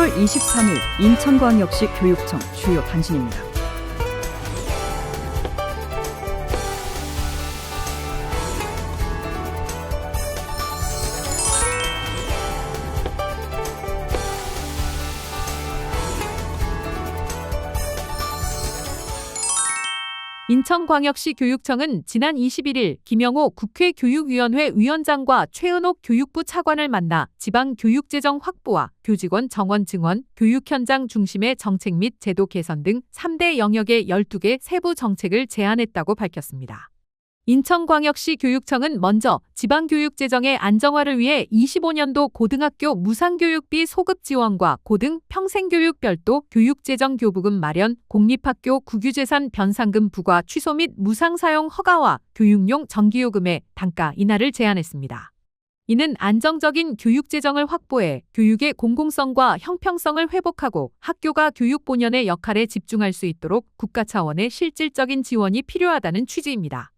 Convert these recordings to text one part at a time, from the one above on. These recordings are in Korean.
7월 23일 인천광역시 교육청 주요 단신입니다. 인천광역시 교육청은 지난 21일 김영호 국회 교육위원회 위원장과 최은옥 교육부 차관을 만나 지방 교육재정 확보와 교직원 정원 증원, 교육 현장 중심의 정책 및 제도 개선 등 3대 영역의 12개 세부 정책을 제안했다고 밝혔습니다. 인천광역시 교육청은 먼저 지방교육재정의 안정화를 위해 25년도 고등학교 무상교육비 소급 지원과 고등 평생교육 별도 교육재정 교부금 마련, 공립학교 국유재산 변상금 부과 취소 및 무상사용 허가와 교육용 정기요금의 단가 인하를 제안했습니다. 이는 안정적인 교육재정을 확보해 교육의 공공성과 형평성을 회복하고 학교가 교육 본연의 역할에 집중할 수 있도록 국가 차원의 실질적인 지원이 필요하다는 취지입니다.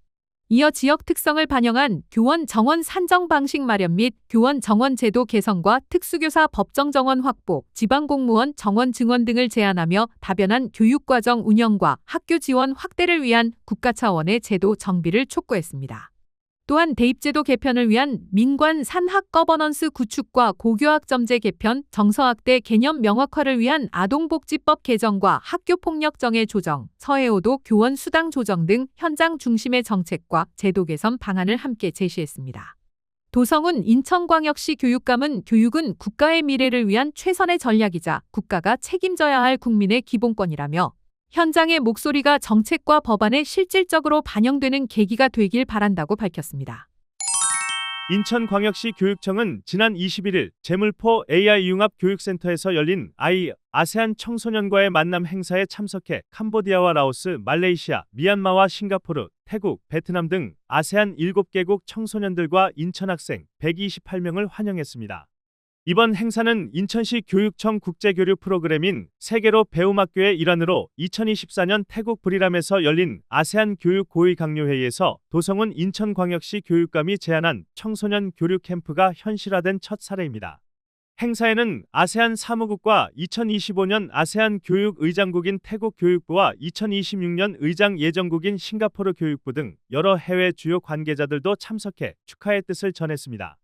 이어 지역 특성을 반영한 교원 정원 산정 방식 마련 및 교원 정원 제도 개선과 특수교사 법정 정원 확보, 지방공무원 정원 증원 등을 제안하며 다변한 교육과정 운영과 학교 지원 확대를 위한 국가 차원의 제도 정비를 촉구했습니다. 또한 대입제도 개편을 위한 민관 산학 거버넌스 구축과 고교학점제 개편, 정서학대 개념 명확화를 위한 아동복지법 개정과 학교폭력정의 조정, 서해오도 교원 수당 조정 등 현장 중심의 정책과 제도 개선 방안을 함께 제시했습니다. 도성훈 인천광역시 교육감은 교육은 국가의 미래를 위한 최선의 전략이자 국가가 책임져야 할 국민의 기본권이라며 현장의 목소리가 정책과 법안에 실질적으로 반영되는 계기가 되길 바란다고 밝혔습니다. 인천광역시 교육청은 지난 21일 제물포 AI융합교육센터에서 열린 아세안 청소년과의 만남 행사에 참석해 캄보디아와 라오스, 말레이시아, 미얀마와 싱가포르, 태국, 베트남 등 아세안 7개국 청소년들과 인천 학생 128명을 환영했습니다. 이번 행사는 인천시 교육청 국제교류 프로그램인 세계로 배움학교의 일환으로 2024년 태국 브리람에서 열린 아세안 교육 고위 강요회의에서 도성훈 인천광역시 교육감이 제안한 청소년 교류 캠프가 현실화된 첫 사례입니다. 행사에는 아세안 사무국과 2025년 아세안 교육 의장국인 태국 교육부와 2026년 의장 예정국인 싱가포르 교육부 등 여러 해외 주요 관계자들도 참석해 축하의 뜻을 전했습니다.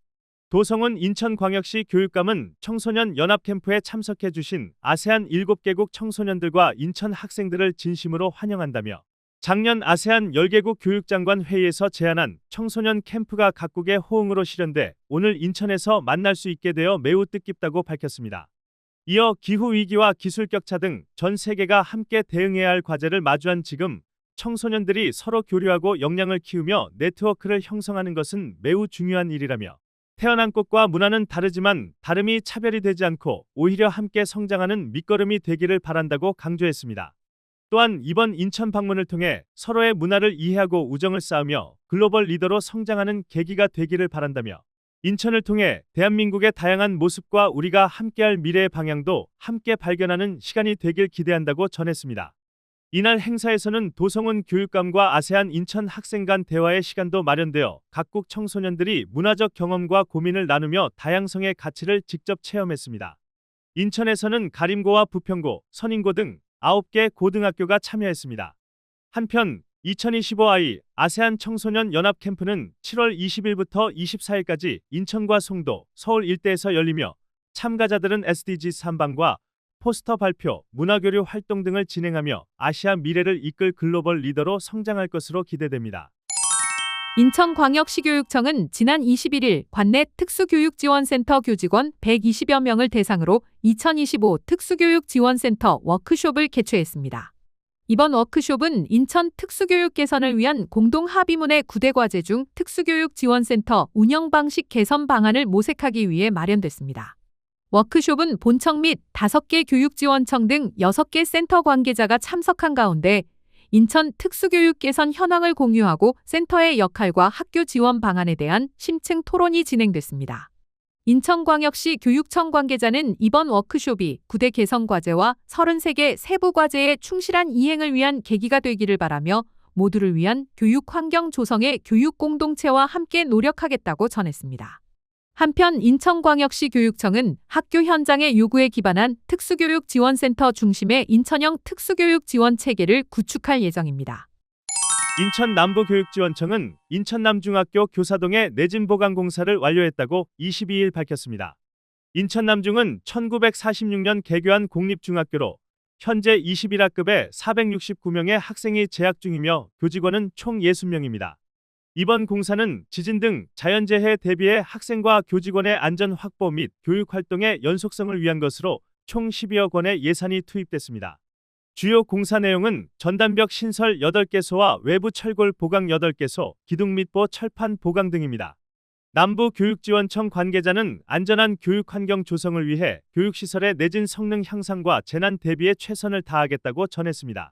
도성훈 인천광역시 교육감은 청소년 연합캠프에 참석해 주신 아세안 7개국 청소년들과 인천 학생들을 진심으로 환영한다며 작년 아세안 10개국 교육장관 회의에서 제안한 청소년 캠프가 각국의 호응으로 실현돼 오늘 인천에서 만날 수 있게 되어 매우 뜻깊다고 밝혔습니다. 이어 기후위기와 기술격차 등 전 세계가 함께 대응해야 할 과제를 마주한 지금 청소년들이 서로 교류하고 역량을 키우며 네트워크를 형성하는 것은 매우 중요한 일이라며 태어난 꽃과 문화는 다르지만 다름이 차별이 되지 않고 오히려 함께 성장하는 밑거름이 되기를 바란다고 강조했습니다. 또한 이번 인천 방문을 통해 서로의 문화를 이해하고 우정을 쌓으며 글로벌 리더로 성장하는 계기가 되기를 바란다며 인천을 통해 대한민국의 다양한 모습과 우리가 함께할 미래의 방향도 함께 발견하는 시간이 되길 기대한다고 전했습니다. 이날 행사에서는 도성훈 교육감과 아세안 인천 학생 간 대화의 시간도 마련되어 각국 청소년들이 문화적 경험과 고민을 나누며 다양성의 가치를 직접 체험했습니다. 인천에서는 가림고와 부평고, 선인고 등 9개 고등학교가 참여했습니다. 한편 2025 아세안 청소년 연합 캠프는 7월 20일부터 24일까지 인천과 송도, 서울 일대에서 열리며 참가자들은 SDG 3방과 포스터 발표, 문화교류 활동 등을 진행하며 아시아 미래를 이끌 글로벌 리더로 성장할 것으로 기대됩니다. 인천광역시 교육청은 지난 21일 관내 특수교육지원센터 교직원 120여 명을 대상으로 2025 특수교육지원센터 워크숍을 개최했습니다. 이번 워크숍은 인천 특수교육 개선을 위한 공동합의문의 9대 과제 중 특수교육지원센터 운영 방식 개선 방안을 모색하기 위해 마련됐습니다. 워크숍은 본청 및 5개 교육지원청 등 6개 센터 관계자가 참석한 가운데 인천 특수교육 개선 현황을 공유하고 센터의 역할과 학교 지원 방안에 대한 심층 토론이 진행됐습니다. 인천광역시 교육청 관계자는 이번 워크숍이 9대 개선 과제와 33개 세부 과제의 충실한 이행을 위한 계기가 되기를 바라며 모두를 위한 교육 환경 조성의 교육 공동체와 함께 노력하겠다고 전했습니다. 한편 인천광역시 교육청은 학교 현장의 요구에 기반한 특수교육 지원센터 중심의 인천형 특수교육 지원 체계를 구축할 예정입니다. 인천 남부교육지원청은 인천 남중학교 교사동의 내진 보강 공사를 완료했다고 22일 밝혔습니다. 인천 남중은 1946년 개교한 공립중학교로 현재 21학급에 469명의 학생이 재학 중이며 교직원은 총 60명입니다. 이번 공사는 지진 등 자연재해에 대비해 학생과 교직원의 안전 확보 및 교육 활동의 연속성을 위한 것으로 총 12억 원의 예산이 투입됐습니다. 주요 공사 내용은 전단벽 신설 8개소와 외부 철골 보강 8개소, 기둥 밑보 철판 보강 등입니다. 남부교육지원청 관계자는 안전한 교육 환경 조성을 위해 교육시설의 내진 성능 향상과 재난 대비에 최선을 다하겠다고 전했습니다.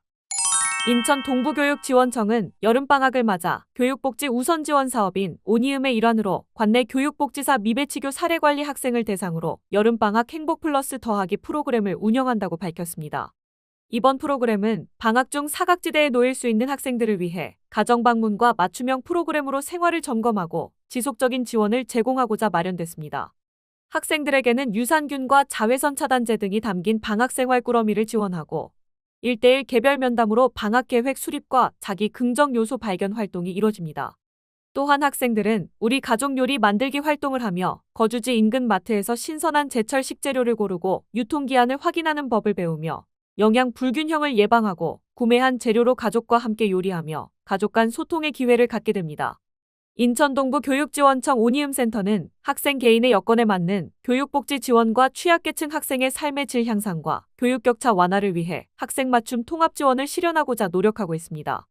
인천 동부교육지원청은 여름방학을 맞아 교육복지 우선지원 사업인 오니음의 일환으로 관내 교육복지사 미배치교 사례관리 학생을 대상으로 여름방학 행복플러스 더하기 프로그램을 운영한다고 밝혔습니다. 이번 프로그램은 방학 중 사각지대에 놓일 수 있는 학생들을 위해 가정방문과 맞춤형 프로그램으로 생활을 점검하고 지속적인 지원을 제공하고자 마련됐습니다. 학생들에게는 유산균과 자외선 차단제 등이 담긴 방학생활 꾸러미를 지원하고 1:1 개별 면담으로 방학계획 수립과 자기 긍정 요소 발견 활동이 이뤄집니다. 또한 학생들은 우리 가족 요리 만들기 활동을 하며 거주지 인근 마트에서 신선한 제철 식재료를 고르고 유통기한을 확인하는 법을 배우며 영양 불균형을 예방하고 구매한 재료로 가족과 함께 요리하며 가족 간 소통의 기회를 갖게 됩니다. 인천동부교육지원청 오니음센터는 학생 개인의 여건에 맞는 교육복지 지원과 취약계층 학생의 삶의 질 향상과 교육격차 완화를 위해 학생 맞춤 통합 지원을 실현하고자 노력하고 있습니다.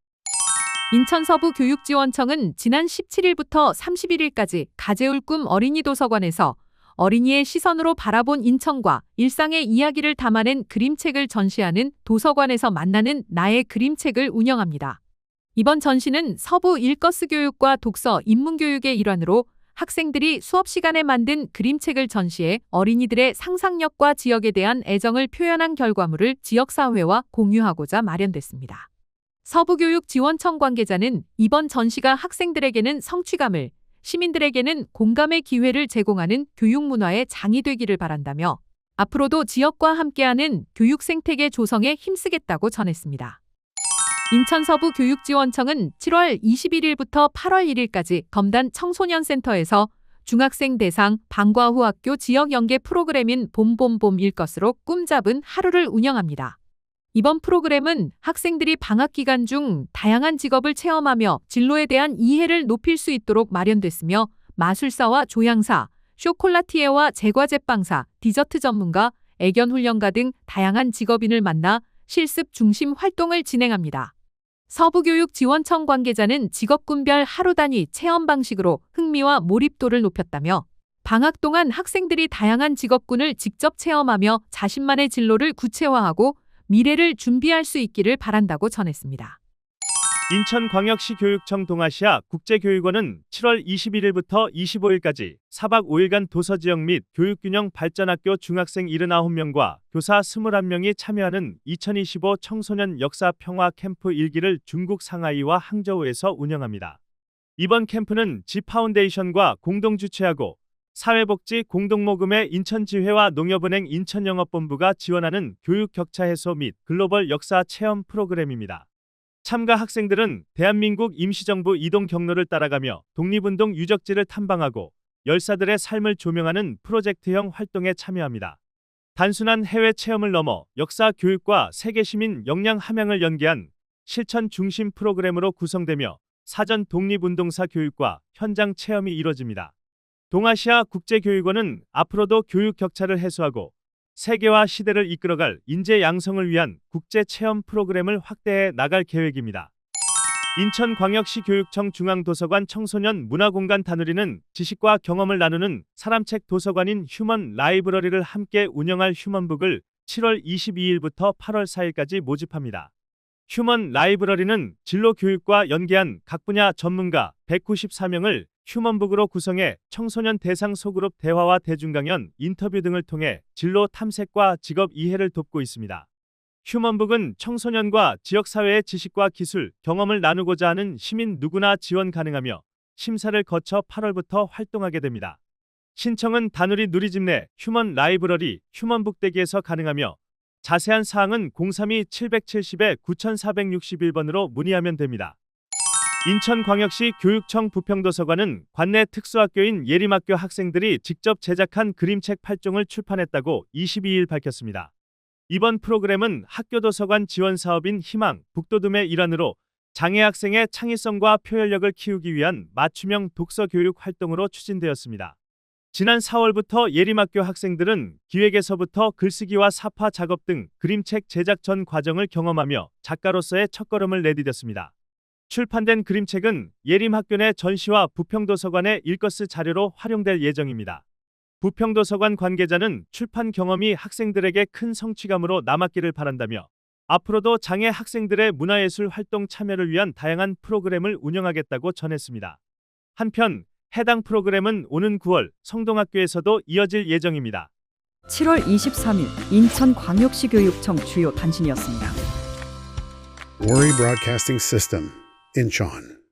인천서부교육지원청은 지난 17일부터 31일까지 가재울 꿈 어린이 도서관에서 어린이의 시선으로 바라본 인천과 일상의 이야기를 담아낸 그림책을 전시하는 도서관에서 만나는 나의 그림책을 운영합니다. 이번 전시는 서부 일거스 교육과 독서 인문교육의 일환으로 학생들이 수업 시간에 만든 그림책을 전시해 어린이들의 상상력과 지역에 대한 애정을 표현한 결과물을 지역사회와 공유하고자 마련됐습니다. 서부교육지원청 관계자는 이번 전시가 학생들에게는 성취감을, 시민들에게는 공감의 기회를 제공하는 교육 문화의 장이 되기를 바란다며 앞으로도 지역과 함께하는 교육 생태계 조성에 힘쓰겠다고 전했습니다. 인천서부교육지원청은 7월 21일부터 8월 1일까지 검단 청소년센터에서 중학생 대상 방과 후 학교 지역 연계 프로그램인 봄봄봄 일것으로 꿈잡은 하루를 운영합니다. 이번 프로그램은 학생들이 방학 기간 중 다양한 직업을 체험하며 진로에 대한 이해를 높일 수 있도록 마련됐으며 마술사와 조향사, 쇼콜라티에와 제과제빵사, 디저트 전문가, 애견훈련가 등 다양한 직업인을 만나 실습 중심 활동을 진행합니다. 서부교육지원청 관계자는 직업군별 하루 단위 체험 방식으로 흥미와 몰입도를 높였다며 방학 동안 학생들이 다양한 직업군을 직접 체험하며 자신만의 진로를 구체화하고 미래를 준비할 수 있기를 바란다고 전했습니다. 인천광역시 교육청 동아시아 국제교육원은 7월 21일부터 25일까지 4박 5일간 도서지역 및 교육균형 발전학교 중학생 79명과 교사 21명이 참여하는 2025 청소년 역사 평화 캠프 1기를 중국 상하이와 항저우에서 운영합니다. 이번 캠프는 지파운데이션과 공동 주최하고 사회복지 공동모금회 인천지회와 농협은행 인천영업본부가 지원하는 교육 격차 해소 및 글로벌 역사 체험 프로그램입니다. 참가 학생들은 대한민국 임시정부 이동 경로를 따라가며 독립운동 유적지를 탐방하고 열사들의 삶을 조명하는 프로젝트형 활동에 참여합니다. 단순한 해외 체험을 넘어 역사 교육과 세계시민 역량 함양을 연계한 실천 중심 프로그램으로 구성되며 사전 독립운동사 교육과 현장 체험이 이뤄집니다. 동아시아 국제교육원은 앞으로도 교육 격차를 해소하고 세계화 시대를 이끌어갈 인재 양성을 위한 국제 체험 프로그램을 확대해 나갈 계획입니다. 인천광역시 교육청 중앙도서관 청소년 문화공간 다누리는 지식과 경험을 나누는 사람책 도서관인 휴먼 라이브러리를 함께 운영할 휴먼북을 7월 22일부터 8월 4일까지 모집합니다. 휴먼 라이브러리는 진로 교육과 연계한 각 분야 전문가 194명을 휴먼북으로 구성해 청소년 대상 소그룹 대화와 대중강연, 인터뷰 등을 통해 진로 탐색과 직업 이해를 돕고 있습니다. 휴먼북은 청소년과 지역사회의 지식과 기술, 경험을 나누고자 하는 시민 누구나 지원 가능하며 심사를 거쳐 8월부터 활동하게 됩니다. 신청은 다누리 누리집 내 휴먼 라이브러리 휴먼북 대기에서 가능하며 자세한 사항은 032-770-9461번으로 문의하면 됩니다. 인천광역시 교육청 부평도서관은 관내 특수학교인 예림학교 학생들이 직접 제작한 그림책 8종을 출판했다고 22일 밝혔습니다. 이번 프로그램은 학교도서관 지원 사업인 희망, 북돋움의 일환으로 장애 학생의 창의성과 표현력을 키우기 위한 맞춤형 독서 교육 활동으로 추진되었습니다. 지난 4월부터 예림학교 학생들은 기획에서부터 글쓰기와 사파 작업 등 그림책 제작 전 과정을 경험하며 작가로서의 첫걸음을 내디뎠습니다. 출판된 그림책은 예림학교 내 전시와 부평도서관의 일거스 자료로 활용될 예정입니다. 부평도서관 관계자는 출판 경험이 학생들에게 큰 성취감으로 남았기를 바란다며 앞으로도 장애 학생들의 문화예술 활동 참여를 위한 다양한 프로그램을 운영하겠다고 전했습니다. 한편 해당 프로그램은 오는 9월 성동학교에서도 이어질 예정입니다. 7월 23일 인천광역시 교육청 주요 단신이었습니다. Worry Broadcasting System, Incheon.